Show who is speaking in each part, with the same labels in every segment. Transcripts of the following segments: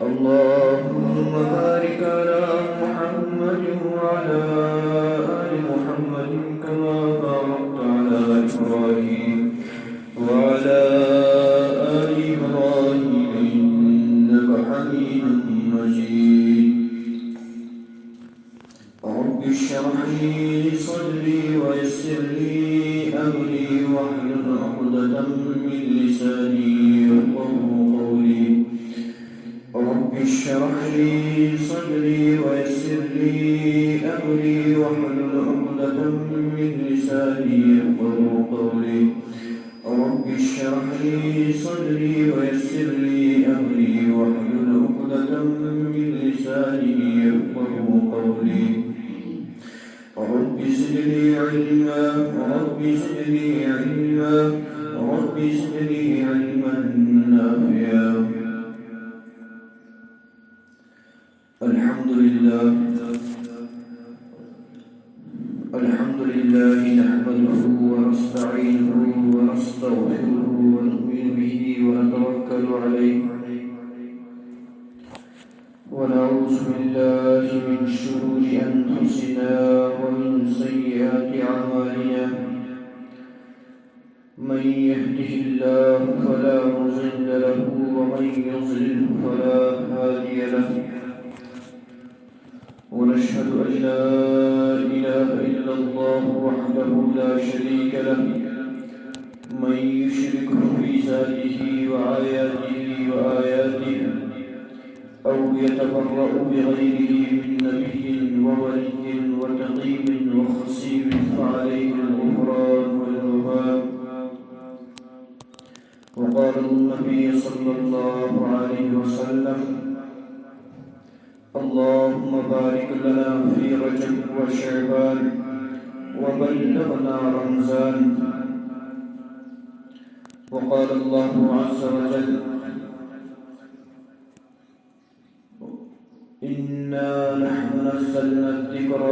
Speaker 1: اللهم بارك على محمد وعلى آل محمد كما باركت على إبراهيم وعلى آل إبراهيم إنك حميد مجيد رب اشرح لي صدري ويسر لي أمري واحلل عقدة من لساني يفقهوا قولي رب اشرح لي صدري ويسر لي أمري واحلل عقدة من لساني يفقهوا قولي رب اشرح لي صدري ويسر لي أمري واحلل عقدة من لساني يفقهوا قولي رب زدني علما رب زدني علما رب زدني علما نافعا. الحمد لله نحمده ونستعينه ونستغفره ونؤمن به ونتوكل عليه ونعوذ بالله من شرور أنفسنا ومن سيئات أعمالنا من يهده الله فلا مضل له ومن يضلل فلا هادي له ونشهد أن لا إله إلا الله وحده لا شريك له من يشرك في ذاته وآياته أو يتبرأ بغيره من نبي وولي وتقي وخصيب فعليه الغفران والوهاب. وقال النبي صلى الله عليه وسلم اللهم بارك لنا في رجب وشعبان وبلغنا رمضان. وقال الله عز وجل إنا نحن نزلنا الذكر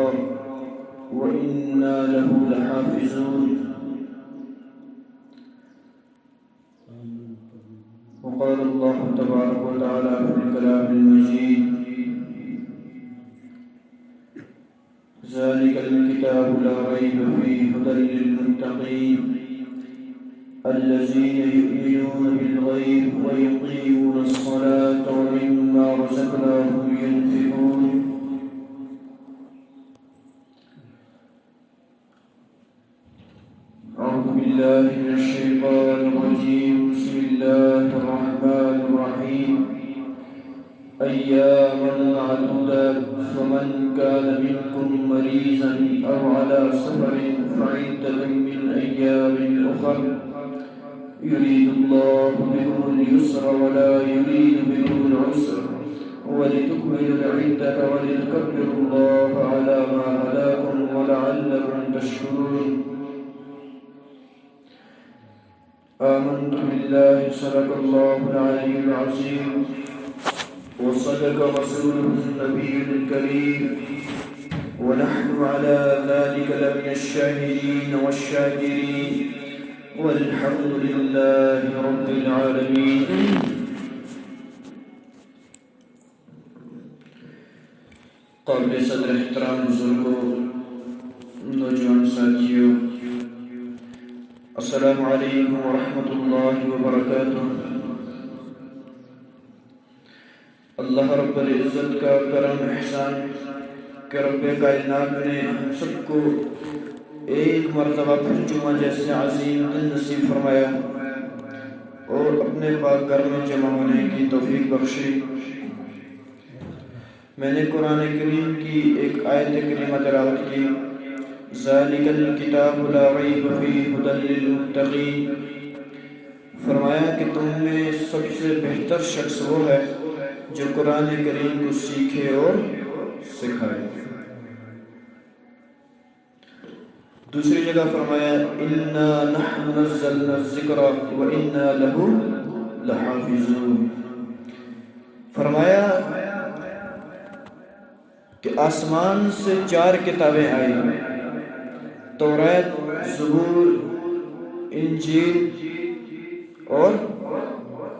Speaker 1: وإنا له لحافظون. وقال الله تبارك وتعالى في الكلام المجيد ذلك الكتاب لا ريب فيه هدى للمتقين الذين يؤمنون بالغيب ويقيمون الصلاة ومما رزقناهم ينفقون. أعوذ بالله من الشيطان الرجيم بسم الله الرحمن الرحيم أياما معدودات فمن كان منكم مريضا أو على سفر فعدة من أيام أخر يريد الله بكم اليسر ولا يريد بكم العسر ولتكملوا العدة ولتكبروا الله على ما هداكم ولعلكم تشكرون. آمنت بالله صدق الله العلي العظيم وصدق رسوله النبي الكريم ونحن على ذلك لمن الشاهدين والشاكرين والحمد لله رب العالمين. قابل صدر احترام بزرگوں نوجوان ساتھیوں السلام علیکم ورحمۃ اللہ وبرکاتہ. اللہ رب العزت کا کرم احسان کہ رب کائنات نے ہم سب کو ایک مرتبہ پھر جمعہ جیسے عظیم دن نصیب فرمایا اور اپنے پاک گھر میں جمع ہونے کی توفیق بخشی. میں نے قرآن کریم کی ایک آیت کریمہ تلاوت کی ذالک الکتاب لا ریب فیہ ھدی للمتقین. فرمایا کہ تم میں سب سے بہتر شخص وہ ہے جو قرآن کریم کو سیکھے اور سکھائے. دوسری جگہ فرمایا انا نحن نزلنا الذکر وانا له لحافظون. فرمایا کہ آسمان سے 4 کتابیں آئی توریت، زبور، انجیل اور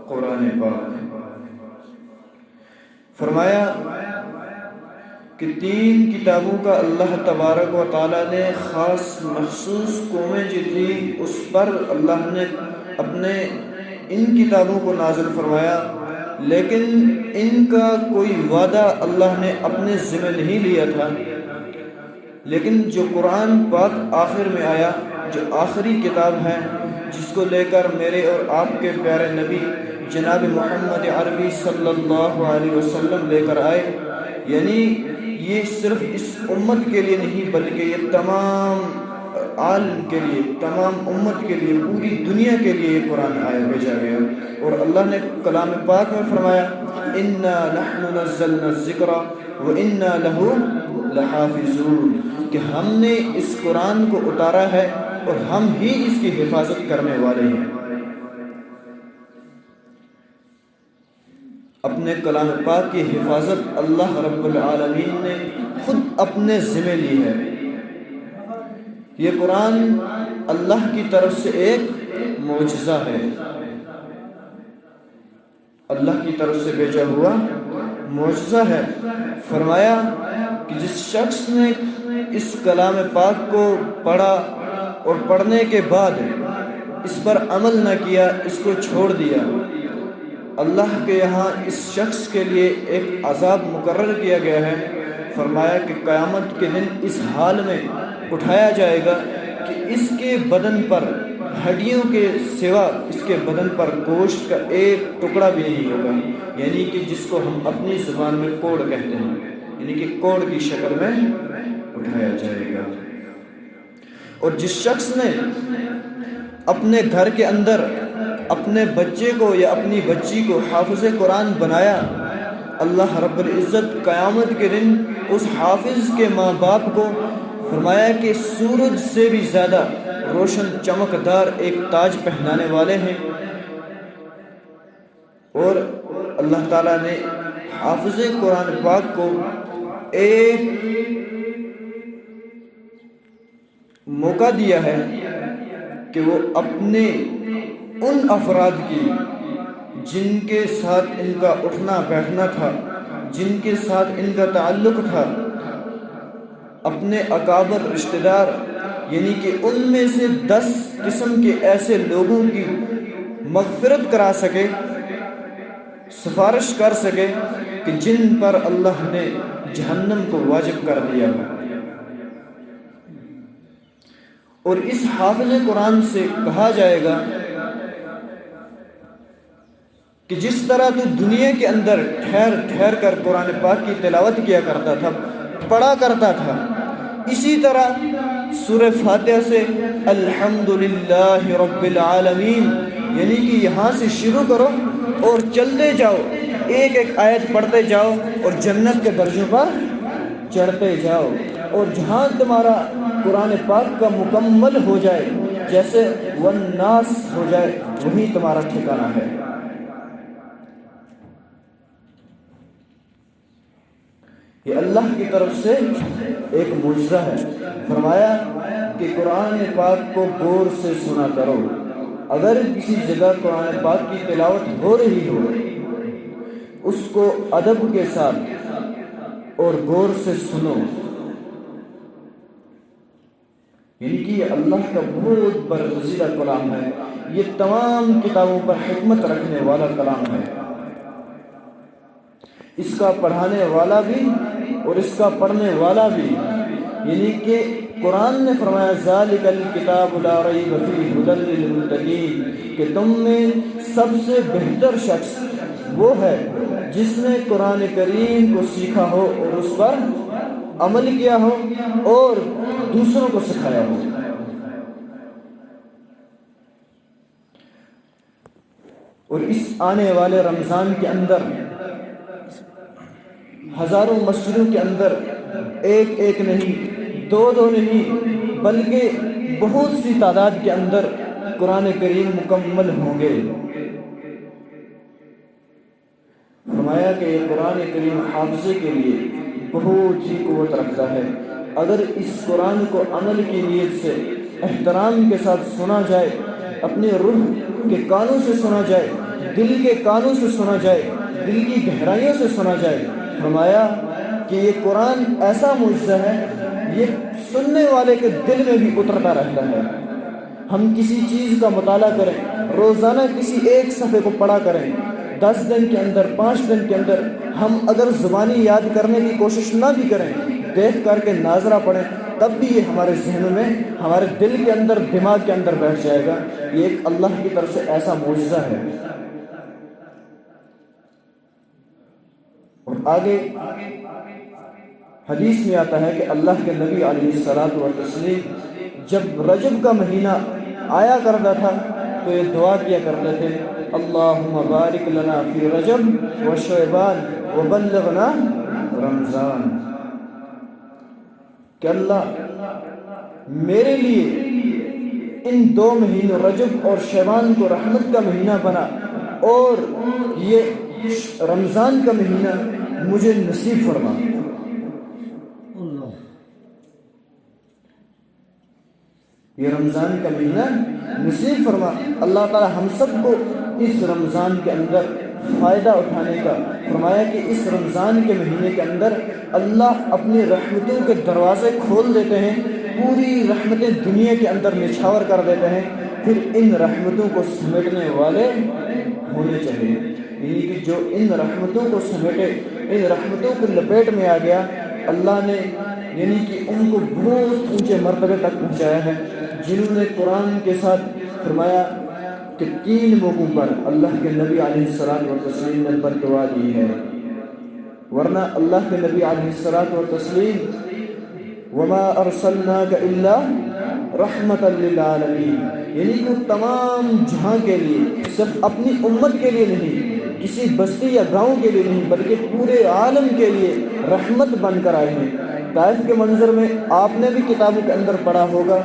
Speaker 1: قرآن پاک. فرمایا کہ 3 کتابوں کا اللہ تبارک و تعالیٰ نے خاص مخصوص قومیں جو تھی اس پر اللہ نے اپنے ان کتابوں کو نازل فرمایا، لیکن ان کا کوئی وعدہ اللہ نے اپنے ذمہ نہیں لیا تھا۔ لیکن جو قرآن پاک آخر میں آیا، جو آخری کتاب ہے جس کو لے کر میرے اور آپ کے پیارے نبی جناب محمد عربی صلی اللہ علیہ وسلم لے کر آئے، یعنی یہ صرف اس امت کے لیے نہیں بلکہ یہ تمام عالم کے لیے، تمام امت کے لیے، پوری دنیا کے لیے یہ قرآن آیا بھیجا گیا۔ اور اللہ نے کلام پاک میں فرمایا اِنَّا نَحْنُ نَزَّلْنَا الذِّكْرَ وَإِنَّا لَهُ لَحَافِظُونَ، کہ ہم نے اس قرآن کو اتارا ہے اور ہم ہی اس کی حفاظت کرنے والے ہیں۔ اپنے کلام پاک کی حفاظت اللہ رب العالمین نے خود اپنے ذمہ لی ہے۔ یہ قرآن اللہ کی طرف سے ایک معجزہ ہے، اللہ کی طرف سے بھیجا ہوا معجزہ ہے۔ فرمایا کہ جس شخص نے اس کلام پاک کو پڑھا اور پڑھنے کے بعد اس پر عمل نہ کیا، اس کو چھوڑ دیا، اللہ کے یہاں اس شخص کے لیے ایک عذاب مقرر کیا گیا ہے۔ فرمایا کہ قیامت کے دن اس حال میں اٹھایا جائے گا کہ اس کے بدن پر ہڈیوں کے سوا اس کے بدن پر گوشت کا ایک ٹکڑا بھی نہیں ہوگا، یعنی کہ جس کو ہم اپنی زبان میں کوڑ کہتے ہیں، یعنی کہ کوڑ کی شکل میں اٹھایا جائے گا۔ اور جس شخص نے اپنے گھر کے اندر اپنے بچے کو یا اپنی بچی کو حافظ قرآن بنایا، اللہ رب العزت قیامت کے دن اس حافظ کے ماں باپ کو فرمایا کہ سورج سے بھی زیادہ روشن چمکدار ایک تاج پہنانے والے ہیں۔ اور اللہ تعالیٰ نے حافظ قرآن پاک کو ایک موقع دیا ہے کہ وہ اپنے ان افراد کی جن کے ساتھ ان کا اٹھنا بیٹھنا تھا، جن کے ساتھ ان کا تعلق تھا، اپنے اکابر رشتہ دار، یعنی کہ ان میں سے 10 قسم کے ایسے لوگوں کی مغفرت کرا سکے، سفارش کر سکے کہ جن پر اللہ نے جہنم کو واجب کر دیا ہے۔ اور اس حافظ قرآن سے کہا جائے گا کہ جس طرح تو دنیا کے اندر ٹھہر ٹھہر کر قرآن پاک کی تلاوت کیا کرتا تھا، پڑھا کرتا تھا، اسی طرح سورہ فاتحہ سے الحمدللہ رب العالمین، یعنی کہ یہاں سے شروع کرو اور چلتے جاؤ، ایک ایک آیت پڑھتے جاؤ اور جنت کے درجوں پر چڑھتے جاؤ، اور جہاں تمہارا قرآن پاک کا مکمل ہو جائے، جیسے والناس ہو جائے، وہی تمہارا ٹھکانہ ہے۔ یہ اللہ کی طرف سے ایک معجزہ ہے۔ فرمایا کہ قرآن پاک کو غور سے سنا کرو، اگر کسی جگہ قرآن پاک کی تلاوت ہو رہی ہو اس کو ادب کے ساتھ اور غور سے سنو، یعنی کہ یہ اللہ کا بہت برگزیدہ کلام ہے، یہ تمام کتابوں پر حکمت رکھنے والا کلام ہے۔ اس کا پڑھانے والا بھی اور اس کا پڑھنے والا بھی، یعنی کہ قرآن نے فرمایا ذالک الکتاب لا ریب فیہ ھدی للمتقین، کہ تم میں سب سے بہتر شخص وہ ہے جس نے قرآن کریم کو سیکھا ہو اور اس پر عمل کیا ہو اور دوسروں کو سکھایا ہو۔ اور اس آنے والے رمضان کے اندر ہزاروں مسجدوں کے اندر ایک ایک نہیں، دو دو نہیں، بلکہ بہت سی تعداد کے اندر قرآن کریم مکمل ہوں گے۔ فرمایا کہ یہ قرآن کریم حافظے کے لیے بہت ہی قوت رکھتا ہے۔ اگر اس قرآن کو عمل کی نیت سے احترام کے ساتھ سنا جائے، اپنے روح کے کانوں سے سنا جائے، دل کے کانوں سے سنا جائے، دل کی گہرائیوں سے سنا جائے۔ فرمایا کہ یہ قرآن ایسا معجزہ ہے، یہ سننے والے کے دل میں بھی اترتا رہتا ہے۔ ہم کسی چیز کا مطالعہ کریں، روزانہ کسی ایک صفحے کو پڑھا کریں، 10 دن کے اندر، 5 دن کے اندر ہم اگر زبانی یاد کرنے کی کوشش نہ بھی کریں، دیکھ کر کے ناظرہ پڑھیں، تب بھی یہ ہمارے ذہنوں میں، ہمارے دل کے اندر، دماغ کے اندر بیٹھ جائے گا۔ یہ ایک اللہ کی طرف سے ایسا معجزہ ہے۔ اور آگے حدیث میں آتا ہے کہ اللہ کے نبی علیہ الصلوۃ والتسلیم جب رجب کا مہینہ آیا کرتا تھا تو یہ دعا کیا کرتے تھے، اللہم بارک لنا فی رجب و شعبان و بلغنا رمضان، کہ اللہ میرے لیے ان 2 مہینوں رجب اور شعبان کو رحمت کا مہینہ بنا، اور یہ رمضان کا مہینہ مجھے نصیب فرما۔ یہ رمضان کا مہینہ نصیب فرما۔ اللہ تعالی ہم سب کو اس رمضان کے اندر فائدہ اٹھانے کا فرمایا کہ اس رمضان کے مہینے کے اندر اللہ اپنی رحمتوں کے دروازے کھول دیتے ہیں، پوری رحمتیں دنیا کے اندر نچھاور کر دیتے ہیں، پھر ان رحمتوں کو سمیٹنے والے ہونے چاہیے، یعنی کہ جو ان رحمتوں کو سمیٹے، ان رحمتوں کو لپیٹ میں آ گیا، اللہ نے یعنی کہ ان کو بہت اونچے مرتبے تک پہنچایا ہے، جنہوں نے قرآن کے ساتھ فرمایا کہ 3 موقعوں پر اللہ کے نبی علیہ الصلوۃ والتسلیم نے بد دعا دی ہے، ورنہ اللہ کے نبی علیہ الصلوۃ والتسلیم وما ارسلناک الا رحمت للعالمین، یعنی کہ تمام جہاں کے لیے، صرف اپنی امت کے لیے نہیں، کسی بستی یا گاؤں کے لیے نہیں، بلکہ پورے عالم کے لیے رحمت بن کر آئے ہیں۔ طائف کے منظر میں آپ نے بھی کتابوں کے اندر پڑھا ہوگا،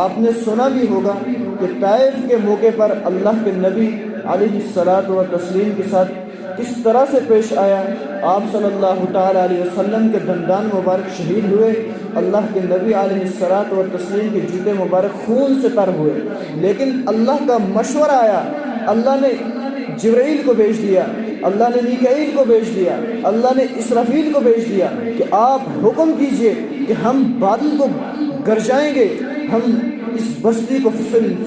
Speaker 1: آپ نے سنا بھی ہوگا کہ طائف کے موقع پر اللہ کے نبی علیہ الصلوۃ والتسلیم کے ساتھ کس طرح سے پیش آیا۔ آپ صلی اللہ تعالی علیہ وسلم کے دندان مبارک شہید ہوئے، اللہ کے نبی علیہ الصلوۃ والتسلیم کے جوتے مبارک خون سے تر ہوئے، لیکن اللہ کا مشورہ آیا، اللہ نے جبرائیل کو بھیج دیا، اللہ نے میکائیل کو بھیج دیا، اللہ نے اسرافیل کو بھیج دیا کہ آپ حکم کیجئے کہ ہم بادل کو گرجائیں گے، ہم اس بستی کو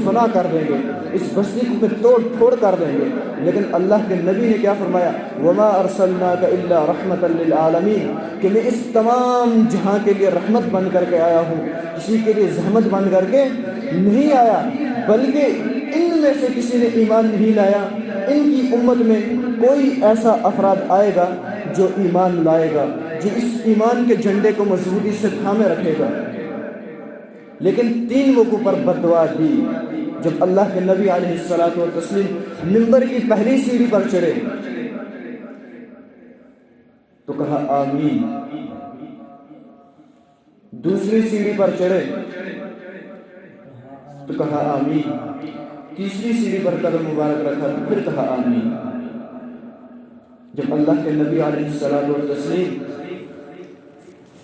Speaker 1: فنا کر دیں گے، اس بستی کو توڑ پھوڑ کر دیں گے، لیکن اللہ کے نبی نے کیا فرمایا، وما ارسلناک الا رحمت للعالمین، کہ میں اس تمام جہاں کے لیے رحمت بن کر کے آیا ہوں، کسی کے لیے زحمت بن کر کے نہیں آیا، بلکہ ان میں سے کسی نے ایمان نہیں لایا، ان کی امت میں کوئی ایسا افراد آئے گا جو ایمان لائے گا، جو اس ایمان کے جھنڈے کو مضبوطی سے تھامے رکھے گا، لیکن 3 موقعوں پر بد دعا دی۔ جب اللہ کے نبی علیہ الصلوۃ والتسلیم منبر کی پہلی سیڑھی پر چڑھے تو کہا آمین، دوسری سیڑھی پر چڑھے تو کہا آمین، تیسری سیڑھی پر قدم مبارک رکھا تو پھر کہا آمین۔ جب اللہ کے نبی علیہ الصلوۃ والتسلیم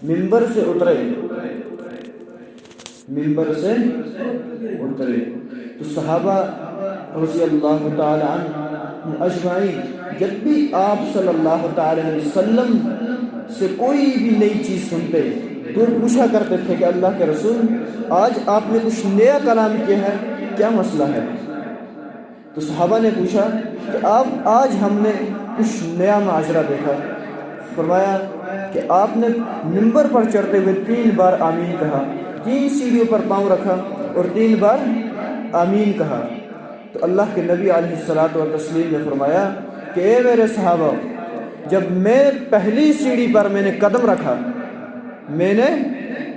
Speaker 1: منبر سے اترے تو صحابہ رضی اللہ تعالی عنہ اجمعین جب بھی آپ صلی اللہ تعالی علیہ وسلم سے کوئی بھی نئی چیز سنتے تو پوچھا کرتے تھے کہ اللہ کے رسول آج آپ نے کچھ نیا کلام کیا ہے، کیا مسئلہ ہے؟ تو صحابہ نے پوچھا کہ آپ آج ہم نے کچھ نیا معاجرہ دیکھا۔ فرمایا کہ آپ نے منبر پر چڑھتے ہوئے 3 بار آمین کہا، 3 سیڑھیوں پر پاؤں رکھا اور 3 بار آمین کہا۔ تو اللہ کے نبی علیہ الصلوۃ والتسلیم نے فرمایا کہ اے میرے صحابہ، جب میں پہلی سیڑھی پر میں نے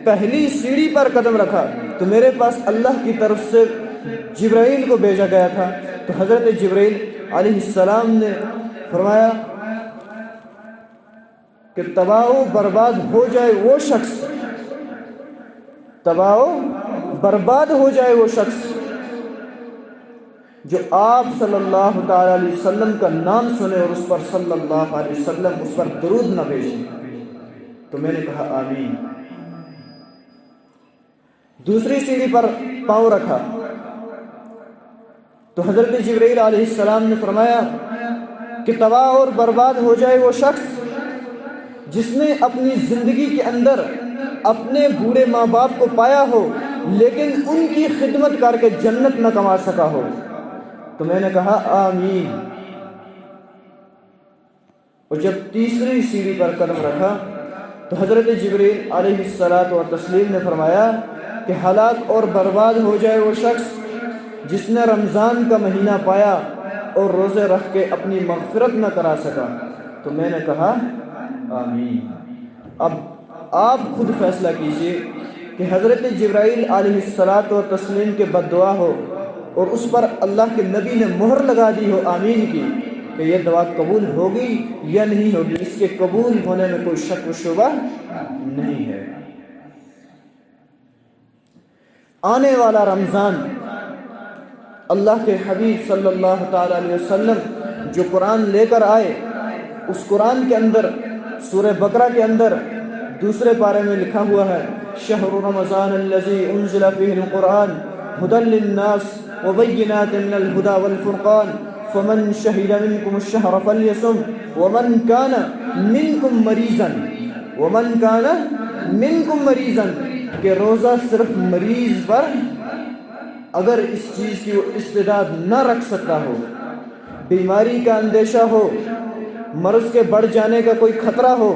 Speaker 1: پہلی سیڑھی پر قدم رکھا تو میرے پاس اللہ کی طرف سے جبرائیل کو بھیجا گیا تھا، تو حضرت جبرائیل علیہ السلام نے فرمایا کہ تباہ و برباد ہو جائے وہ شخص، تباہ و برباد ہو جائے وہ شخص جو آپ صلی اللہ تعالی علیہ وسلم کا نام سنے اور اس پر صلی اللہ علیہ وسلم اس پر درود نہ بھیجے۔ تو میں نے کہا آمین۔ دوسری سیڑھی پر پاؤں رکھا تو حضرت جبرائیل علیہ السلام نے فرمایا کہ تباہ اور برباد ہو جائے وہ شخص جس نے اپنی زندگی کے اندر اپنے بوڑھے ماں باپ کو پایا ہو لیکن ان کی خدمت کر کے جنت نہ کما سکا ہو۔ تو میں نے کہا آمین۔ اور جب تیسری سیڑھی پر قدم رکھا تو حضرت جبریل علیہ الصلاۃ والتسلیم نے فرمایا کہ ہلاک اور برباد ہو جائے وہ شخص جس نے رمضان کا مہینہ پایا اور روزے رکھ کے اپنی مغفرت نہ کرا سکا۔ تو میں نے کہا آمین۔ اب آپ خود فیصلہ کیجئے کہ حضرت جبرائیل علیہ الصلاۃ والتسلیم کے بد دعا ہو اور اس پر اللہ کے نبی نے مہر لگا دی ہو آمین کی کہ یہ دعا قبول ہوگی یا نہیں ہوگی، اس کے قبول ہونے میں کوئی شک و شبہ نہیں ہے۔ آنے والا رمضان اللہ کے حبیب صلی اللہ تعالی علیہ وسلم جو قرآن لے کر آئے، اس قرآن کے اندر سورہ بقرہ کے اندر دوسرے پارے میں لکھا ہوا ہے شہر رمضان الذی انزل فیہ القرآن ھدی للناس وبینات من الھدی والفرقان فمن شہد منکم الشہر فلیصم ومن کان منکم مریضا کہ روزہ صرف مریض پر اگر اس چیز کی وہ استعداد نہ رکھ سکتا ہو، بیماری کا اندیشہ ہو، مرض کے بڑھ جانے کا کوئی خطرہ ہو،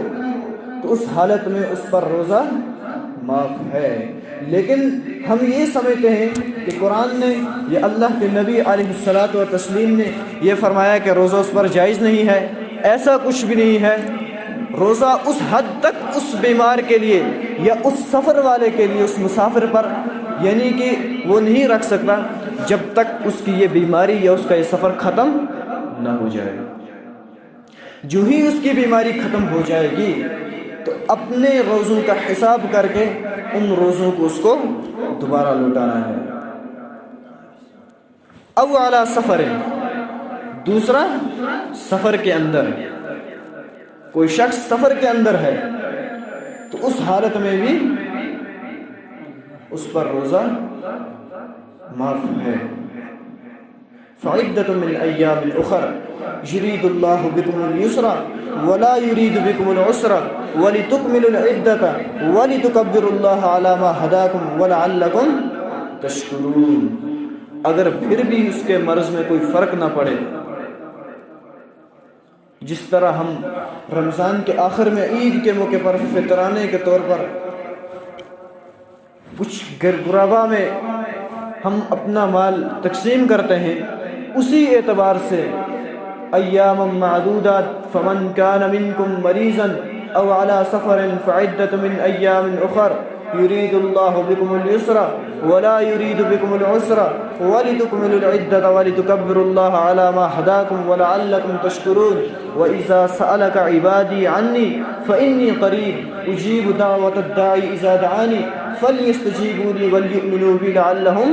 Speaker 1: تو اس حالت میں اس پر روزہ معاف ہے۔ لیکن ہم یہ سمجھتے ہیں کہ قرآن نے یا اللہ کے نبی علیہ الصلاۃ والتسلیم نے یہ فرمایا کہ روزہ اس پر جائز نہیں ہے۔ ایسا کچھ بھی نہیں ہے۔ روزہ اس حد تک اس بیمار کے لیے یا اس سفر والے کے لیے، اس مسافر پر یعنی کہ وہ نہیں رکھ سکتا جب تک اس کی یہ بیماری یا اس کا یہ سفر ختم نہ ہو جائے۔ جو ہی اس کی بیماری ختم ہو جائے گی تو اپنے روزوں کا حساب کر کے ان روزوں کو اس کو دوبارہ لوٹانا ہے۔ او علی سفر، دوسرا سفر کے اندر، کوئی شخص سفر کے اندر ہے تو اس حالت میں بھی اس پر روزہ معاف ہے۔ فعدۃ من ایام اخر یرید اللہ بکم الیسر ولا یرید بکم العسر ولتکملوا العدۃ ولتکبروا اللہ علی ما ھداکم ولعلکم تشکرون۔ اگر پھر بھی اس کے مرض میں کوئی فرق نہ پڑے، جس طرح ہم رمضان کے آخر میں عید کے موقع پر فطرانے کے طور پر کچھ غربا میں ہم اپنا مال تقسیم کرتے ہیں، اسی اعتبار سے ایام معدودات فمن کان منکم مریضا او علی سفر فعدۃ من ایام اخر یرید اللہ بکم الیسر ولا یرید بکم العسر ولتکملوا العدۃ ولتکبروا اللہ علی ما ھداکم ولعلکم تشکرون وإذا سألک عبادی عنی فإنی قریب اجیب دعوۃ الداعی اذا دعانی فلیستجیبوا لی وليؤمنوا بی لعلہم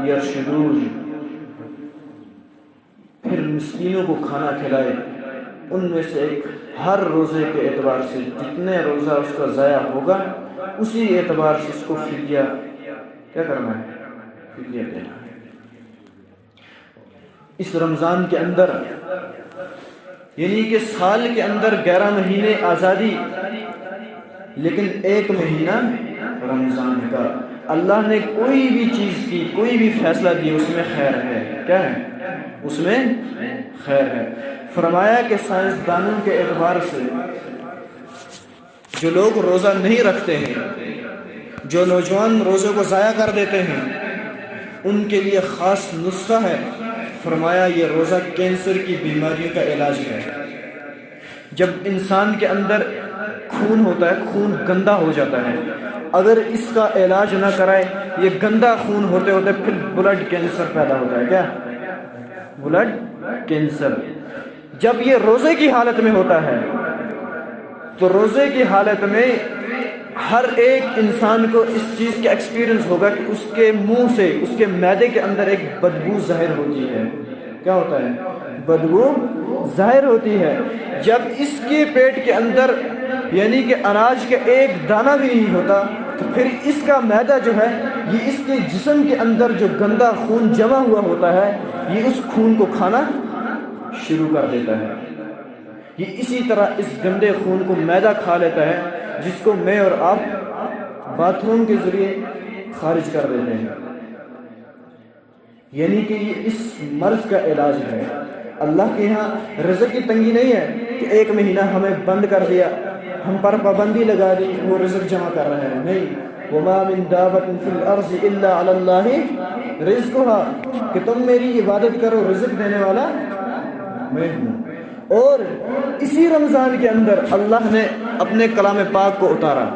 Speaker 1: یرشدون۔ پھر مسکینوں کو کھانا کھلائے، ان میں سے ایک ہر روزے کے اعتبار سے جتنے روزہ اس کا ضائع ہوگا اسی اعتبار سے اس کو فدیہ کیا کرنا ہے، فدیہ دینا ہے۔ اس رمضان کے اندر یعنی کہ سال کے اندر 11 مہینے آزادی، لیکن ایک مہینہ رمضان کا اللہ نے کوئی بھی چیز کی، کوئی بھی فیصلہ دیا اس میں خیر ہے۔ کیا ہے؟ اس میں خیر ہے۔ فرمایا کہ سائنسدانوں کے اعتبار سے جو لوگ روزہ نہیں رکھتے ہیں، جو نوجوان روزوں کو ضائع کر دیتے ہیں، ان کے لیے خاص نسخہ ہے۔ فرمایا یہ روزہ کینسر کی بیماریوں کا علاج ہے۔ جب انسان کے اندر خون ہوتا ہے، خون گندا ہو جاتا ہے، اگر اس کا علاج نہ کرائے یہ گندا خون ہوتے ہوتے پھر بلڈ کینسر پیدا ہوتا ہے۔ کیا؟ Blood cancer. جب یہ روزے کی حالت میں ہوتا ہے تو روزے کی حالت میں ہر ایک انسان کو اس چیز کا ایکسپیرینس ہوگا کہ اس کے منہ سے، اس کے معدے کے اندر ایک بدبو ظاہر ہوتی ہے۔ کیا ہوتا ہے؟ بدبو ظاہر ہوتی ہے۔ جب اس کے پیٹ کے اندر یعنی کہ اناج کا ایک دانہ بھی نہیں ہوتا تو پھر اس کا معدہ جو ہے یہ اس کے جسم کے اندر جو گندا خون جمع ہوا ہوتا ہے یہ اس خون کو کھانا شروع کر دیتا ہے۔ یہ اسی طرح اس گندے خون کو میدا کھا لیتا ہے جس کو میں اور آپ باتھ روم کے ذریعے خارج کر دیتے ہیں. یعنی کہ یہ اس مرض کا علاج ہے. اللہ کے یہاں رزق کی تنگی نہیں ہے کہ ایک مہینہ ہمیں بند کر دیا, ہم پر پابندی لگا دی, وہ رزق جمع کر رہے ہیں. نہیں, وَمَا مِن دَابَةٍ فِي الْأَرْضِ إِلَّا عَلَى اللَّهِ رِزْقُهَا, کہ تم میری عبادت کرو, رزق دینے والا میں ہوں. اور اسی رمضان کے اندر اللہ نے اپنے کلام پاک کو اتارا.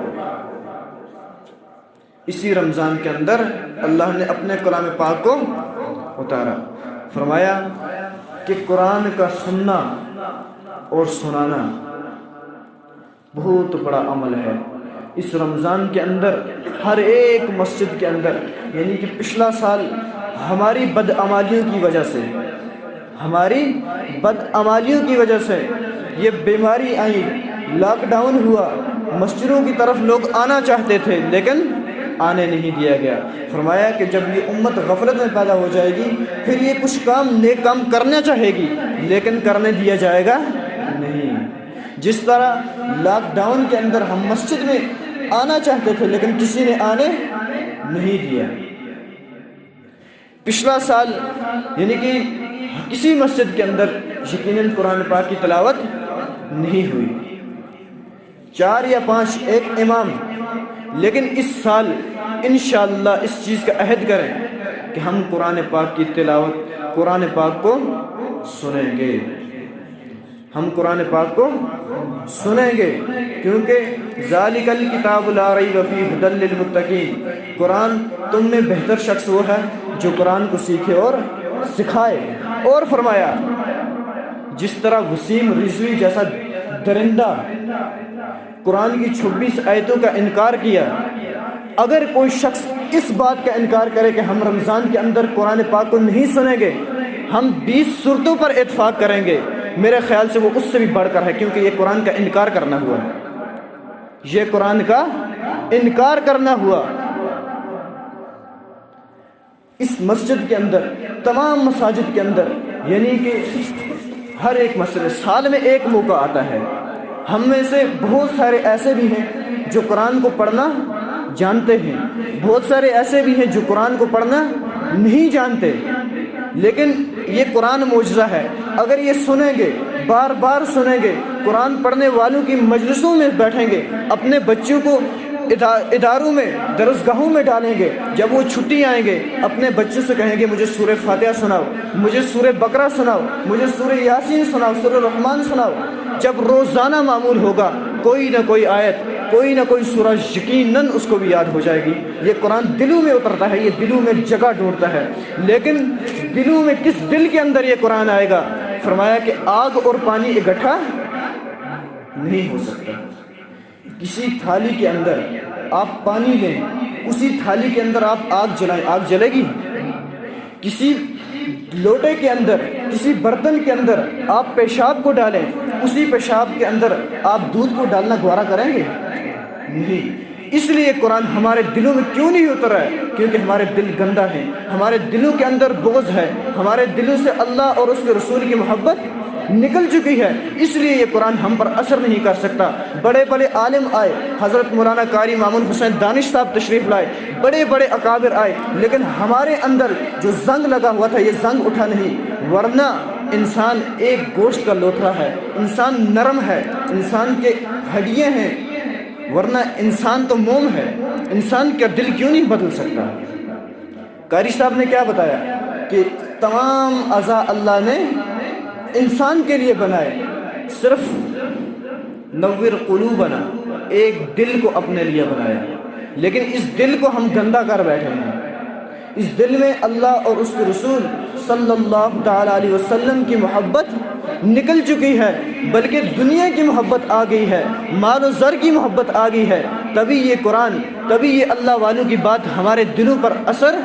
Speaker 1: اسی رمضان کے اندر اللہ نے اپنے کلام پاک کو اتارا. فرمایا کہ قرآن کا سننا اور سنانا بہت بڑا عمل ہے. اس رمضان کے اندر ہر ایک مسجد کے اندر, یعنی کہ پچھلا سال ہماری بدعمالیوں کی وجہ سے, یہ بیماری آئی, لاک ڈاؤن ہوا, مسجدوں کی طرف لوگ آنا چاہتے تھے لیکن آنے نہیں دیا گیا. فرمایا کہ جب یہ امت غفلت میں پیدا ہو جائے گی, پھر یہ کچھ نیک کام کرنا چاہے گی لیکن کرنے دیا جائے گا نہیں. جس طرح لاک ڈاؤن کے اندر ہم مسجد میں آنا چاہتے تھے لیکن کسی نے آنے نہیں دیا. پچھلا سال یعنی کہ کسی مسجد کے اندر یقیناً قرآن پاک کی تلاوت نہیں ہوئی, 4 یا 5 ایک امام. لیکن اس سال انشاءاللہ اس چیز کا عہد کریں کہ ہم قرآن پاک کی تلاوت, قرآن پاک کو سنیں گے. ہم قرآن پاک کو سنیں گے کیونکہ ذالک الکتاب لا ریب فیہ ھدی للمتقین, قرآن تم میں بہتر شخص وہ ہے جو قرآن کو سیکھے اور سکھائے. اور فرمایا جس طرح وسیم رضوی جیسا درندہ قرآن کی 26 آیتوں کا انکار کیا, اگر کوئی شخص اس بات کا انکار کرے کہ ہم رمضان کے اندر قرآن پاک کو نہیں سنیں گے, ہم 20 صورتوں پر اتفاق کریں گے, میرے خیال سے وہ اس سے بھی بڑھ کر ہے, کیونکہ یہ قرآن کا انکار کرنا ہوا, یہ قرآن کا انکار کرنا ہوا. اس مسجد کے اندر, تمام مساجد کے اندر, یعنی کہ ہر ایک مسجد سال میں ایک موقع آتا ہے. ہم میں سے بہت سارے ایسے بھی ہیں جو قرآن کو پڑھنا جانتے ہیں, بہت سارے ایسے بھی ہیں جو قرآن کو پڑھنا نہیں جانتے. لیکن یہ قرآن معجزہ ہے, اگر یہ سنیں گے, بار بار سنیں گے, قرآن پڑھنے والوں کی مجلسوں میں بیٹھیں گے, اپنے بچوں کو اداروں میں, درسگاہوں میں ڈالیں گے, جب وہ چھٹی آئیں گے اپنے بچوں سے کہیں گے مجھے سورہ فاتحہ سناؤ, مجھے سورہ بقرہ سناؤ, مجھے سورہ یاسین سناؤ, سورہ رحمان سناؤ. جب روزانہ معمول ہوگا کوئی نہ کوئی آیت, کوئی نہ کوئی سورہ یقیناً اس کو بھی یاد ہو جائے گی. یہ قرآن دلوں میں اترتا ہے, یہ دلوں میں جگہ ڈھونڈتا ہے. لیکن دلوں میں کس دل کے اندر یہ قرآن آئے گا؟ فرمایا کہ آگ اور پانی اکٹھا نہیں ہو سکتا. کسی تھالی کے اندر آپ پانی لیں, اسی تھالی کے اندر آپ آگ جلائیں, آگ جلے گی؟ کسی لوٹے کے اندر, کسی برتن کے اندر آپ پیشاب کو ڈالیں, اسی پیشاب کے اندر آپ دودھ کو ڈالنا گوارا کریں گے؟ نہیں. اس لیے قرآن ہمارے دلوں میں کیوں نہیں اترا ہے؟ کیونکہ ہمارے دل گندا ہیں, ہمارے دلوں کے اندر بغض ہے, ہمارے دلوں سے اللہ اور اس کے رسول کی محبت نکل چکی ہے. اس لیے یہ قرآن ہم پر اثر نہیں کر سکتا. بڑے بڑے عالم آئے, حضرت مولانا قاری مامون حسین دانش صاحب تشریف لائے, بڑے بڑے اکابر آئے, لیکن ہمارے اندر جو زنگ لگا ہوا تھا یہ زنگ اٹھا نہیں. ورنہ انسان ایک گوشت کا لوتھڑا ہے, انسان نرم ہے, انسان کے ہڈیاں ہیں, ورنہ انسان تو موم ہے. انسان کا دل کیوں نہیں بدل سکتا؟ قاری صاحب نے کیا بتایا کہ تمام اعضاء اللہ نے انسان کے لیے بنائے, صرف نور قلوبنا, ایک دل کو اپنے لیے بنایا. لیکن اس دل کو ہم گندا کر بیٹھے ہیں. اس دل میں اللہ اور اس کے رسول صلی اللہ تعالیٰ علیہ وسلم کی محبت نکل چکی ہے, بلکہ دنیا کی محبت آ گئی ہے, مال و زر کی محبت آ گئی ہے. تبھی یہ قرآن, تبھی یہ اللہ والوں کی بات ہمارے دلوں پر اثر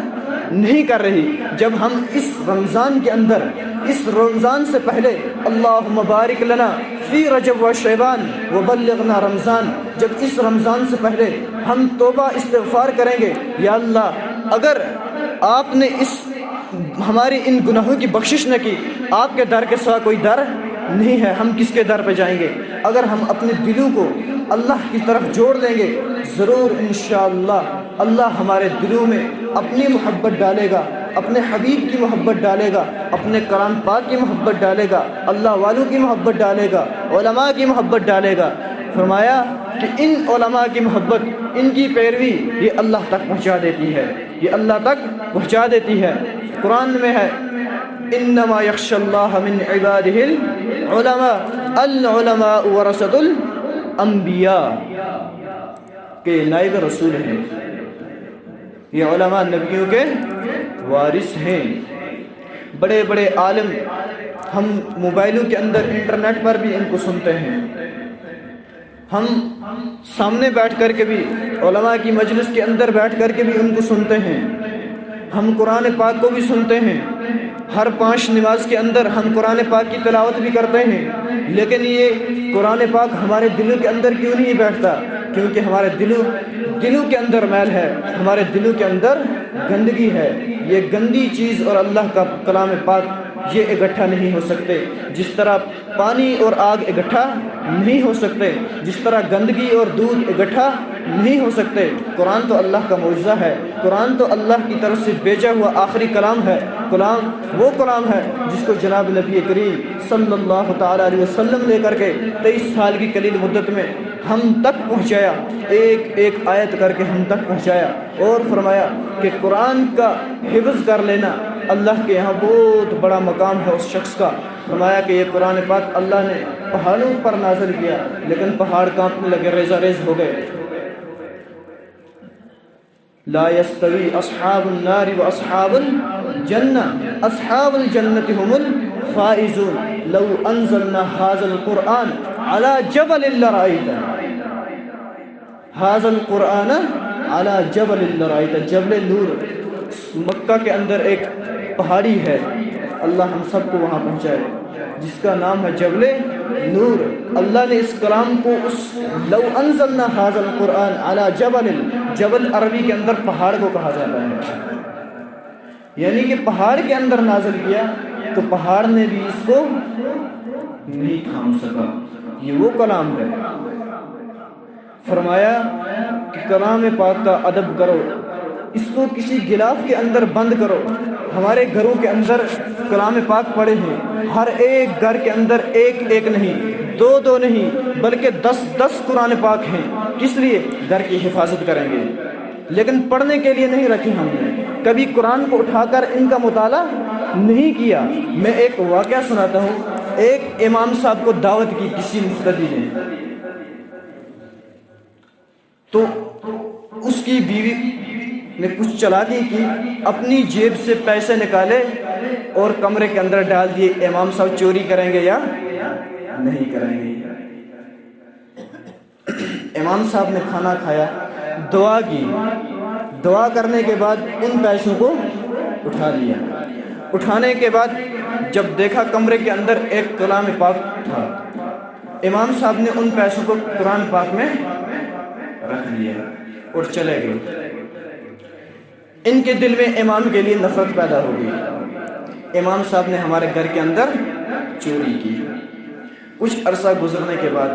Speaker 1: نہیں کر رہی. جب ہم اس رمضان کے اندر, اس رمضان سے پہلے اللہم بارک لنا فی رجب و شعبان وبلغنا رمضان, جب اس رمضان سے پہلے ہم توبہ استغفار کریں گے, یا اللہ اگر آپ نے اس ہماری ان گناہوں کی بخشش نہ کی, آپ کے در کے سوا کوئی در نہیں ہے ہم کس کے در پہ جائیں گے؟ اگر ہم اپنے دلوں کو اللہ کی طرف جوڑ دیں گے ضرور انشاءاللہ اللہ ہمارے دلوں میں اپنی محبت ڈالے گا، اپنے حبیب کی محبت ڈالے گا، اپنے کلام پاک کی محبت ڈالے گا، اللہ والوں کی محبت ڈالے گا، علماء کی محبت ڈالے گا۔ فرمایا کہ ان علماء کی محبت، ان کی پیروی یہ اللہ تک پہنچا دیتی ہے، یہ اللہ تک پہنچا دیتی ہے۔ قرآن میں ہے انما یخشی اللہ من عبادہ العلماء، العلماء ورثۃ الانبیاء، کہ نائب رسول ہیں، یہ علماء نبیوں کے وارث ہیں۔ بڑے بڑے عالم ہم موبائلوں کے اندر انٹرنیٹ پر بھی ان کو سنتے ہیں، ہم سامنے بیٹھ کر کے بھی علماء کی مجلس کے اندر بیٹھ کر کے بھی ان کو سنتے ہیں، ہم قرآن پاک کو بھی سنتے ہیں، ہر 5 نماز کے اندر ہم قرآن پاک کی تلاوت بھی کرتے ہیں، لیکن یہ قرآن پاک ہمارے دلوں کے اندر کیوں نہیں بیٹھتا؟ کیونکہ ہمارے دلوں کے اندر میل ہے، ہمارے دلوں کے اندر گندگی ہے۔ یہ گندی چیز اور اللہ کا کلام پاک یہ اکٹھا نہیں ہو سکتے، جس طرح پانی اور آگ اکٹھا نہیں ہو سکتے، جس طرح گندگی اور دودھ اکٹھا نہیں ہو سکتے۔ قرآن تو اللہ کا معجزہ ہے، قرآن تو اللہ کی طرف سے بھیجا ہوا آخری کلام ہے، کلام وہ کلام ہے جس کو جناب نبی کریم صلی اللہ تعالیٰ علیہ وسلم لے کر کے 23 سال کی قلیل مدت میں ہم تک پہنچایا، ایک ایک آیت کر کے ہم تک پہنچایا، اور فرمایا کہ قرآن کا حفظ کر لینا اللہ کے یہاں بہت بڑا مقام ہے اس شخص کا۔ فرمایا کہ یہ قرآن پاک اللہ نے پہاڑوں پر نازل کیا، لیکن پہاڑ کانپنے لگے، ریزہ ریز ہو گئے۔ لا يستوي اصحاب النار واصحاب الجنہ، اصحاب الجنۃ هم الفائزون لو انزلنا هذا القرآن على جبل لرأيته، هذا القرآن على جبل لرأيته۔ جبل نور مکہ کے اندر ایک پہاڑی ہے، اللہ ہم سب کو وہاں پہنچائے، جس کا نام ہے جبل نور۔ اللہ نے اس کلام کو لو انزلنا هذا القرآن على جبل، جبل عربی کے اندر پہاڑ کو کہا جاتا ہے، یعنی کہ پہاڑ کے اندر نازل کیا تو پہاڑ نے بھی اس کو نہیں تھام سکا۔ یہ وہ کلام ہے۔ فرمایا کہ کلام پاک کا ادب کرو، اس کو کسی غلاف کے اندر بند کرو۔ ہمارے گھروں کے اندر کلام پاک پڑے ہیں، ہر ایک گھر کے اندر ایک ایک نہیں، دو دو نہیں، بلکہ 10 قرآن پاک ہیں۔ کس لیے؟ گھر کی حفاظت کریں گے، لیکن پڑھنے کے لیے نہیں رکھے ہم نے، کبھی قرآن کو اٹھا کر ان کا مطالعہ نہیں کیا۔ میں ایک واقعہ سناتا ہوں۔ ایک امام صاحب کو دعوت کی کسی مقتدی نے، تو اس کی بیوی نے کچھ چلاکی کی، اپنی جیب سے پیسے نکالے اور کمرے کے اندر ڈال دیے۔ امام صاحب چوری کریں گے یا نہیں کریں گے؟ امام صاحب نے کھانا کھایا، دعا کی، دعا کرنے کے بعد ان پیسوں کو اٹھا لیا۔ اٹھانے کے بعد جب دیکھا کمرے کے اندر ایک کلام پاک تھا، امام صاحب نے ان پیسوں کو قرآن پاک میں رکھ لیا اور چلے گئے۔ ان کے دل میں امام کے لیے نفرت پیدا ہو گئی۔ امام صاحب نے ہمارے گھر کے اندر چوری کی۔ کچھ عرصہ گزرنے کے بعد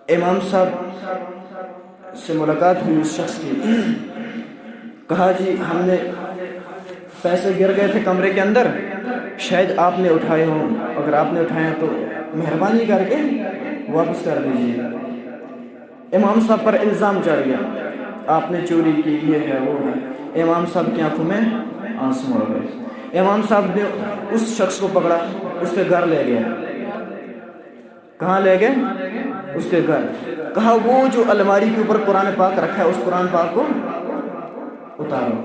Speaker 1: امام صاحب سے ملاقات ہوئی اس شخص کی، کہا جی ہم نے پیسے گر گئے تھے کمرے کے اندر، شاید آپ نے اٹھائے ہوں، اگر آپ نے اٹھائے ہیں تو مہربانی کر کے واپس کر دیجیے۔ امام صاحب پر الزام چڑھ گیا، آپ نے چوری کی، یہ ہے وہ ہے۔ امام صاحب کی آنکھوں میں آنسو آ گئے۔ امام صاحب نے اس شخص کو پکڑا، اس کے گھر لے گئے۔ کہاں لے گئے؟ اس کے گھر۔ کہا وہ جو الماری کے اوپر قرآن پاک رکھا ہے اس قرآن پاک کو اتارو۔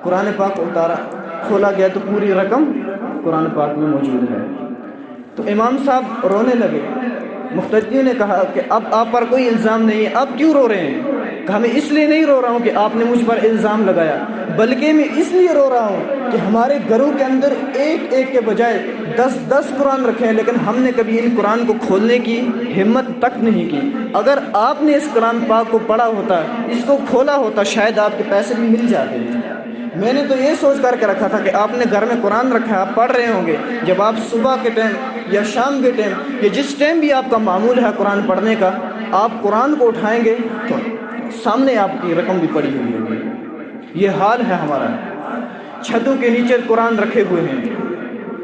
Speaker 1: قرآن پاک کو اتارا، کھولا گیا تو پوری رقم قرآن پاک میں موجود ہے۔ تو امام صاحب رونے لگے۔ مقتدی نے کہا کہ اب آپ پر کوئی الزام نہیں ہے، آپ کیوں رو رہے ہیں؟ کہا میں اس لیے نہیں رو رہا ہوں کہ آپ نے مجھ پر الزام لگایا، بلکہ میں اس لیے رو رہا ہوں کہ ہمارے گھروں کے اندر ایک ایک کے بجائے 10 قرآن رکھے ہیں، لیکن ہم نے کبھی ان قرآن کو کھولنے کی ہمت تک نہیں کی۔ اگر آپ نے اس قرآن پاک کو پڑھا ہوتا، اس کو کھولا ہوتا، شاید آپ کے پیسے بھی مل جاتے ہیں۔ میں نے تو یہ سوچ کر کے رکھا تھا کہ آپ نے گھر میں قرآن رکھا ہے، آپ پڑھ رہے ہوں گے، جب آپ صبح کے ٹائم یا شام کے ٹائم یا جس ٹائم بھی آپ کا معمول ہے قرآن پڑھنے کا، آپ قرآن کو اٹھائیں گے تو سامنے آپ کی رقم بھی پڑی ہوئی ہوگی۔ یہ حال ہے ہمارا، چھتوں کے نیچے قرآن رکھے ہوئے ہیں۔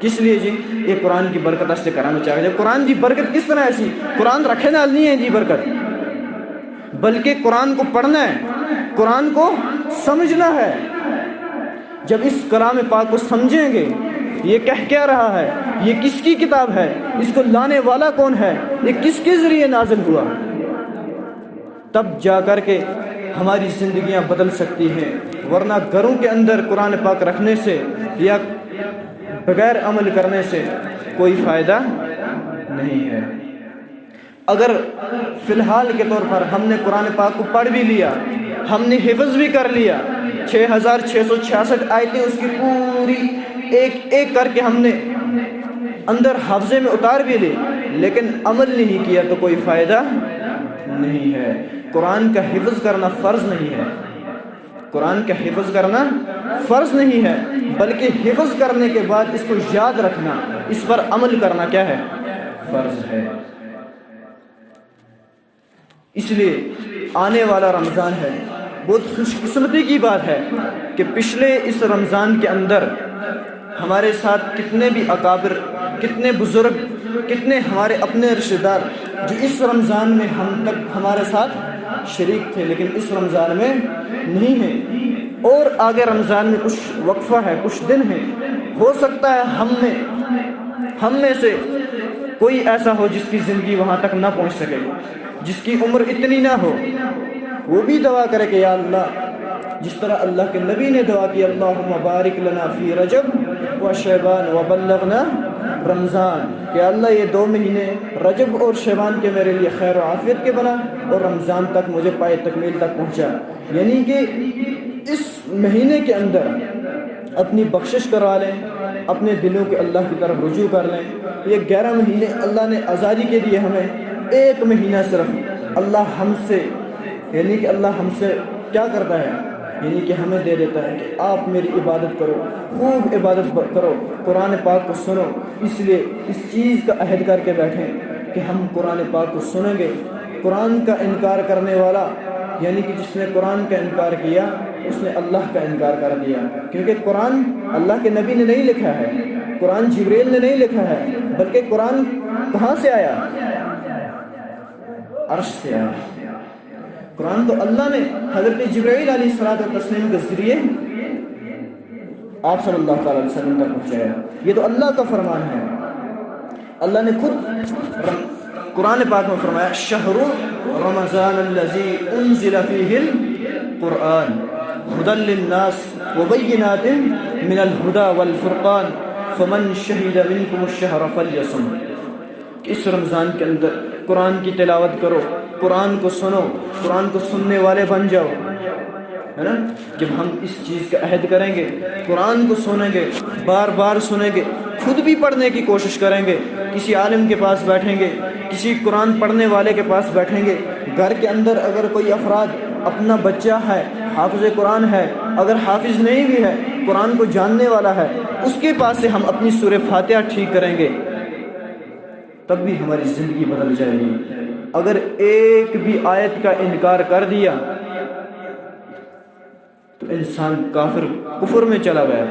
Speaker 1: کس لیے جی؟ یہ قرآن کی برکت سے کرانا چاہے جب قرآن کی برکت کس طرح ایسی؟ قرآن رکھے نال نہیں ہے جی برکت، بلکہ قرآن کو پڑھنا ہے، قرآن کو سمجھنا ہے۔ جب اس کلام پاک کو سمجھیں گے، یہ کہہ کیا رہا ہے، یہ کس کی کتاب ہے، اس کو لانے والا کون ہے، یہ کس کے ذریعے نازل ہوا، تب جا کر کے ہماری زندگیاں بدل سکتی ہیں۔ ورنہ گھروں کے اندر قرآن پاک رکھنے سے یا بغیر عمل کرنے سے کوئی فائدہ نہیں ہے۔ اگر فی الحال کے طور پر ہم نے قرآن پاک کو پڑھ بھی لیا، ہم نے حفظ بھی کر لیا، 6666 آیتیں اس کی پوری ایک ایک کر کے ہم نے اندر حافظے میں اتار بھی لی، لیکن عمل نہیں کیا تو کوئی فائدہ نہیں ہے۔ قرآن کا حفظ کرنا فرض نہیں ہے، قرآن کا حفظ کرنا فرض نہیں ہے، بلکہ حفظ کرنے کے بعد اس کو یاد رکھنا، اس پر عمل کرنا کیا ہے؟ فرض ہے۔ اس لیے آنے والا رمضان ہے، بہت خوش قسمتی کی بات ہے کہ پچھلے اس رمضان کے اندر ہمارے ساتھ کتنے بھی اکابر، کتنے بزرگ، کتنے ہمارے اپنے رشتہ دار جو اس رمضان میں ہم تک ہمارے ساتھ شریک تھے لیکن اس رمضان میں نہیں ہیں، اور آگے رمضان میں کچھ وقفہ ہے، کچھ دن ہیں، ہو سکتا ہے ہم میں سے کوئی ایسا ہو جس کی زندگی وہاں تک نہ پہنچ سکے، جس کی عمر اتنی نہ ہو، وہ بھی دعا کرے کہ یا اللہ، جس طرح اللہ کے نبی نے دعا کی اللہم بارک لنا فی رجب و شعبان و بلغنا رمضان، کہ اللہ یہ 2 مہینے رجب اور شعبان کے میرے لیے خیر و عافیت کے بنا اور رمضان تک مجھے پائے تکمیل تک پہنچا، یعنی کہ اس مہینے کے اندر اپنی بخشش کروا لیں، اپنے دلوں کے اللہ کی طرف رجوع کر لیں۔ یہ 11 مہینے اللہ نے آزادی کے دیے ہمیں، 1 مہینہ صرف اللہ ہم سے، یعنی کہ اللہ ہم سے کیا کرتا ہے، یعنی کہ ہمیں دے دیتا ہے کہ آپ میری عبادت کرو، خوب عبادت کرو، قرآن پاک کو سنو۔ اس لیے اس چیز کا عہد کر کے بیٹھیں کہ ہم قرآن پاک کو سنیں گے۔ قرآن کا انکار کرنے والا، یعنی کہ جس نے قرآن کا انکار کیا اس نے اللہ کا انکار کر دیا، کیونکہ قرآن اللہ کے نبی نے نہیں لکھا ہے، قرآن جبریل نے نہیں لکھا ہے، بلکہ قرآن کہاں سے آیا؟ عرش سے آیا۔ قرآن تو اللہ نے حضرت جبرائیل علیہ الصلوۃ والتسلیم کے ذریعے آپ صلی اللہ تعالی علیہ وسلم تک پہنچایا۔ یہ تو اللہ کا فرمان ہے۔ اللہ نے خود قرآن پاک میں فرمایا شہر رمضان الذی انزل فیہ القرآن ہدی للناس وبینات من الہدی والفرقان فمن شہد منکم الشہر فلیصم، کہ اس رمضان کے اندر قرآن کی تلاوت کرو، قرآن کو سنو، قرآن کو سننے والے بن جاؤ، ہے نا؟ جب ہم اس چیز کا عہد کریں گے، قرآن کو سنیں گے، بار بار سنیں گے، خود بھی پڑھنے کی کوشش کریں گے، کسی عالم کے پاس بیٹھیں گے، کسی قرآن پڑھنے والے کے پاس بیٹھیں گے، گھر کے اندر اگر کوئی افراد اپنا بچہ ہے حافظ قرآن ہے، اگر حافظ نہیں بھی ہے قرآن کو جاننے والا ہے، اس کے پاس سے ہم اپنی سورہ فاتحہ ٹھیک کریں گے، تب بھی ہماری زندگی بدل جائے گی۔ اگر ایک بھی آیت کا انکار کر دیا تو انسان کافر کفر میں چلا گیا۔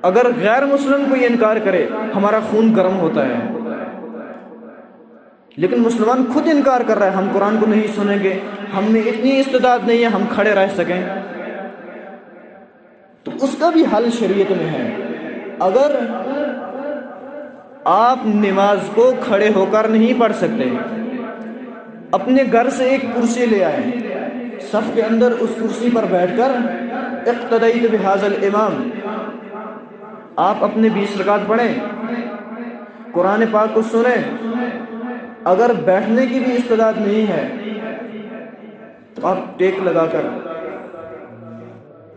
Speaker 1: اگر غیر مسلم کوئی انکار کرے ہمارا خون گرم ہوتا ہے، لیکن مسلمان خود انکار کر رہا ہے ہم قرآن کو نہیں سنیں گے، ہم میں اتنی استعداد نہیں ہے ہم کھڑے رہ سکیں، تو اس کا بھی حل شریعت میں ہے۔ اگر آپ نماز کو کھڑے ہو کر نہیں پڑھ سکتے، اپنے گھر سے ایک کرسی لے آئیں، صف کے اندر اس کرسی پر بیٹھ کر اقتدیت بہذا الامام، آپ اپنے 20 رکعت پڑھیں، قرآن پاک کو سنیں۔ اگر بیٹھنے کی بھی استعداد نہیں ہے تو آپ ٹیک لگا کر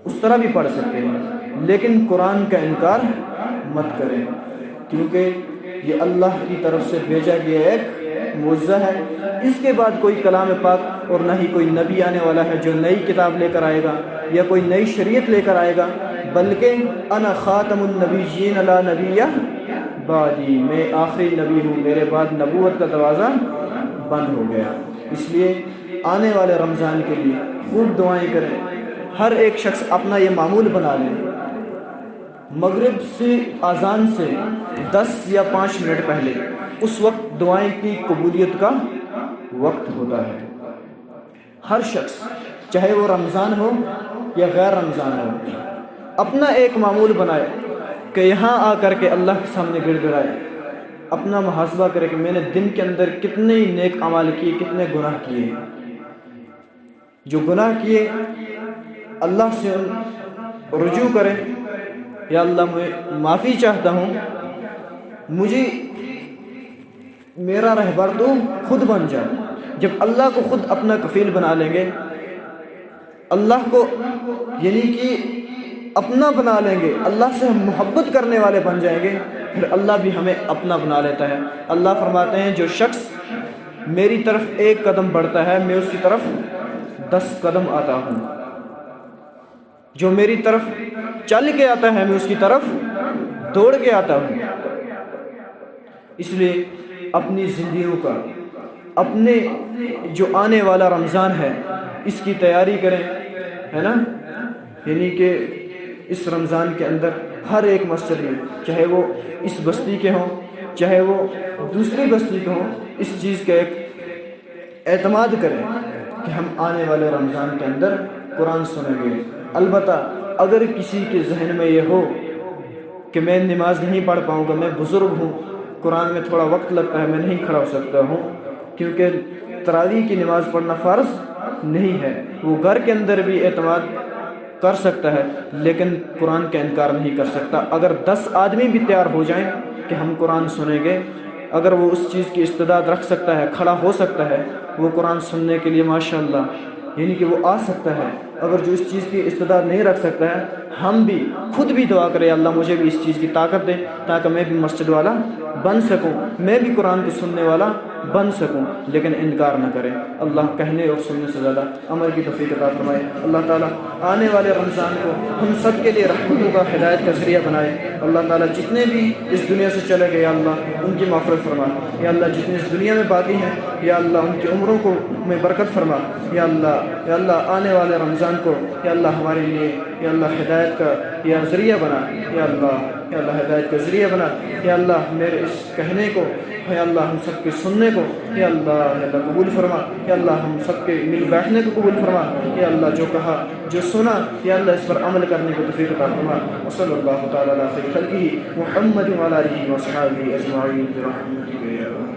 Speaker 1: اس طرح بھی پڑھ سکتے ہیں، لیکن قرآن کا انکار مت کریں، کیونکہ یہ اللہ کی طرف سے بھیجا گیا ایک معجزہ ہے۔ اس کے بعد کوئی کلام پاک اور نہ ہی کوئی نبی آنے والا ہے جو نئی کتاب لے کر آئے گا، یا کوئی نئی شریعت لے کر آئے گا، بلکہ انا خاتم النبیین لا نبی بعدی، میں آخری نبی ہوں، میرے بعد نبوت کا دروازہ بند ہو گیا۔ اس لیے آنے والے رمضان کے لیے خوب دعائیں کریں، ہر ایک شخص اپنا یہ معمول بنا لے، مغرب سے اذان سے 10 یا 5 منٹ پہلے اس وقت دعائیں کی قبولیت کا وقت ہوتا ہے۔ ہر شخص چاہے وہ رمضان ہو یا غیر رمضان ہو، اپنا ایک معمول بنائے کہ یہاں آ کر کے اللہ کے سامنے گڑ گڑائے، اپنا محاسبہ کرے کہ میں نے دن کے اندر کتنے نیک اعمال کیے، کتنے گناہ کیے۔ جو گناہ کیے اللہ سے رجوع کرے، یا اللہ میں معافی چاہتا ہوں، مجھے میرا رہبر تو خود بن جائے۔ جب اللہ کو خود اپنا کفیل بنا لیں گے، اللہ کو یعنی کہ اپنا بنا لیں گے، اللہ سے ہم محبت کرنے والے بن جائیں گے، پھر اللہ بھی ہمیں اپنا بنا لیتا ہے۔ اللہ فرماتے ہیں جو شخص میری طرف 1 قدم بڑھتا ہے میں اس کی طرف 10 قدم آتا ہوں، جو میری طرف چل کے آتا ہے میں اس کی طرف دوڑ کے آتا ہوں۔ اس لیے اپنی زندگیوں کا، اپنے جو آنے والا رمضان ہے اس کی تیاری کریں، ہے نا، یعنی کہ اس رمضان کے اندر ہر ایک مسجد میں، چاہے وہ اس بستی کے ہوں چاہے وہ دوسری بستی کے ہوں، اس چیز کا ایک اعتماد کریں کہ ہم آنے والے رمضان کے اندر قرآن سنیں گے۔ البتہ اگر کسی کے ذہن میں یہ ہو کہ میں نماز نہیں پڑھ پاؤں گا، میں بزرگ ہوں، قرآن میں تھوڑا وقت لگتا ہے، میں نہیں کھڑا ہو سکتا ہوں، کیونکہ تراویح کی نماز پڑھنا فرض نہیں ہے، وہ گھر کے اندر بھی اعتماد کر سکتا ہے لیکن قرآن کا انکار نہیں کر سکتا۔ اگر 10 آدمی بھی تیار ہو جائیں کہ ہم قرآن سنیں گے، اگر وہ اس چیز کی استعداد رکھ سکتا ہے، کھڑا ہو سکتا ہے وہ قرآن سننے کے لیے، ماشاءاللہ، یعنی کہ وہ آ سکتا ہے۔ اگر جو اس چیز کی استعداد نہیں رکھ سکتا ہے، ہم بھی خود بھی دعا کریں اللہ مجھے بھی اس چیز کی طاقت دے تاکہ میں بھی مسجد والا بن سکوں، میں بھی قرآن کو سننے والا بن سکوں، لیکن انکار نہ کریں۔ اللہ کہنے اور سننے سے زیادہ عمل کی توفیق عطا فرمائے۔ اللہ تعالیٰ آنے والے رمضان کو ہم سب کے لیے رحمتوں کا، ہدایت کا ذریعہ بنائے۔ اللہ تعالیٰ جتنے بھی اس دنیا سے چلے گئے یا اللہ ان کی مغفرت فرما، یا اللہ جتنے اس دنیا میں باقی ہیں یا اللہ ان کی عمروں کو میں برکت فرما، یا اللہ آنے والے رمضان کو یا اللہ ہمارے لیے یا اللہ ہدایت کا یا ذریعہ بنا، یا اللہ ہدایت کا ذریعہ بنا، یا اللہ میرے اس کہنے کو، یا اللہ ہم سب کے سننے کو یا اللہ قبول فرما، یا اللہ ہم سب کے مل بیٹھنے کو قبول فرما، یا اللہ جو کہا جو سنا یا اللہ اس پر عمل کرنے کو توفیق عطا فرما۔ وصلی اللہ تعالیٰ علی خیر خلقہ محمد وعلی آلہ وصحبہ اجمعین برحمتک یا اللہ۔